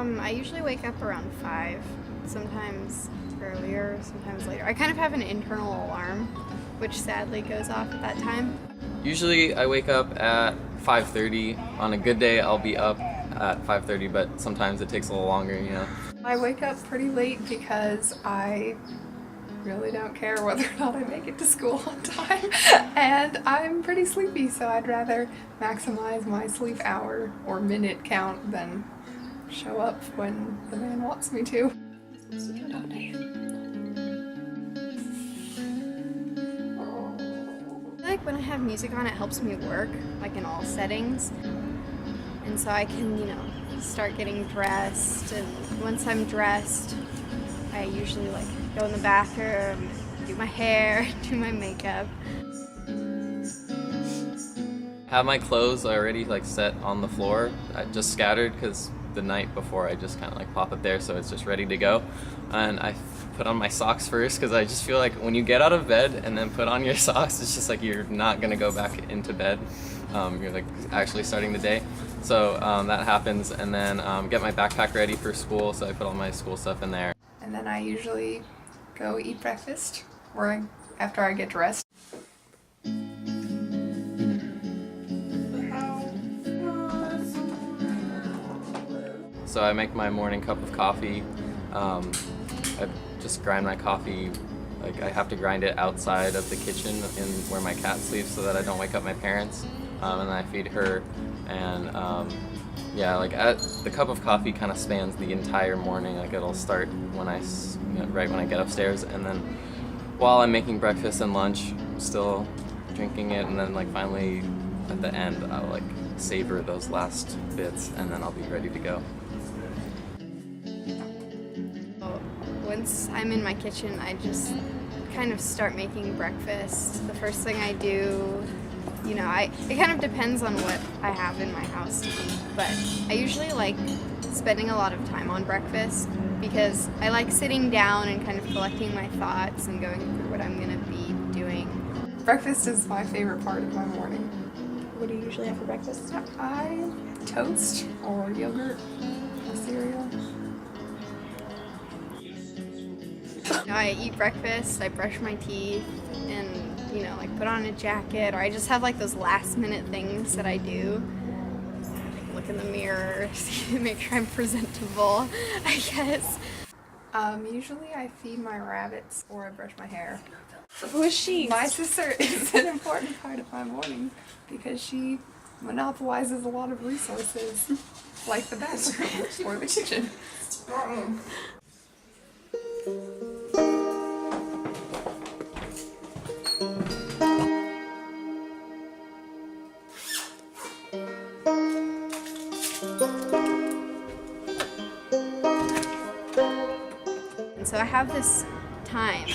I usually wake up around 5, sometimes earlier, sometimes later. I kind of have an internal alarm, which sadly goes off at that time. Usually I wake up at 5:30. On a good day I'll be up at 5:30, but sometimes it takes a little longer, you know. I wake up pretty late because I really don't care whether or not I make it to school on time, and I'm pretty sleepy, so I'd rather maximize my sleep hour or minute count than show up when the man wants me to. I feel like when I have music on, it helps me work, like in all settings. And so I can, start getting dressed, and once I'm dressed, I usually go in the bathroom, do my hair, do my makeup. Have my clothes already set on the floor, just scattered because the night before I just kind of pop it there, so it's just ready to go. And I put on my socks first because I just feel like when you get out of bed and then put on your socks, it's just you're not gonna go back into bed. You're actually starting the day. So that happens, and then get my backpack ready for school, so I put all my school stuff in there. And then I usually go eat breakfast after I get dressed. So I make my morning cup of coffee. I just grind my coffee. I have to grind it outside of the kitchen in where my cat sleeps so that I don't wake up my parents. And then I feed her. And the cup of coffee kind of spans the entire morning. It'll start right when I get upstairs, and then while I'm making breakfast and lunch, still drinking it, and then finally at the end I'll savor those last bits, and then I'll be ready to go. Once I'm in my kitchen, I just kind of start making breakfast. The first thing I do, it kind of depends on what I have in my house to eat, but I usually like spending a lot of time on breakfast because I like sitting down and kind of collecting my thoughts and going through what I'm going to be doing. Breakfast is my favorite part of my morning. What do you usually have for breakfast? I toast or yogurt or cereal. I eat breakfast, I brush my teeth, and put on a jacket, or I just have those last minute things that I do. Look in the mirror, make sure I'm presentable, I guess. Usually I feed my rabbits or I brush my hair. Who is she? My sister is an important part of my morning because she monopolizes a lot of resources, like the bathroom or the kitchen. And so I have this time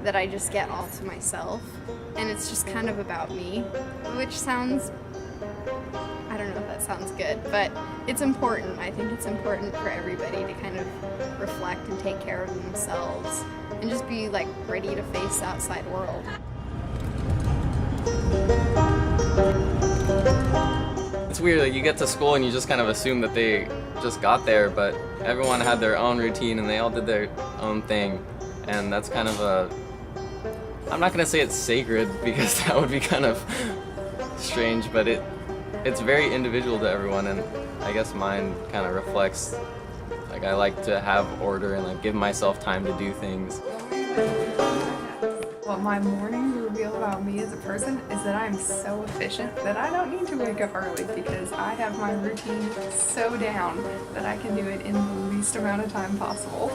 that I just get all to myself, and it's just kind of about me, which sounds, I don't know if that sounds good, but it's important. I think it's important for everybody to kind of reflect and take care of themselves and just be ready to face the outside world. It's weird, you get to school and you just kind of assume that they just got there, but everyone had their own routine and they all did their own thing, and that's kind of I'm not gonna say it's sacred because that would be kind of strange, but it's very individual to everyone, and I guess mine kind of reflects, I like to have order and give myself time to do things. What my mornings reveal about me as a person is that I'm so efficient that I don't need to wake up early because I have my routine so down that I can do it in the least amount of time possible.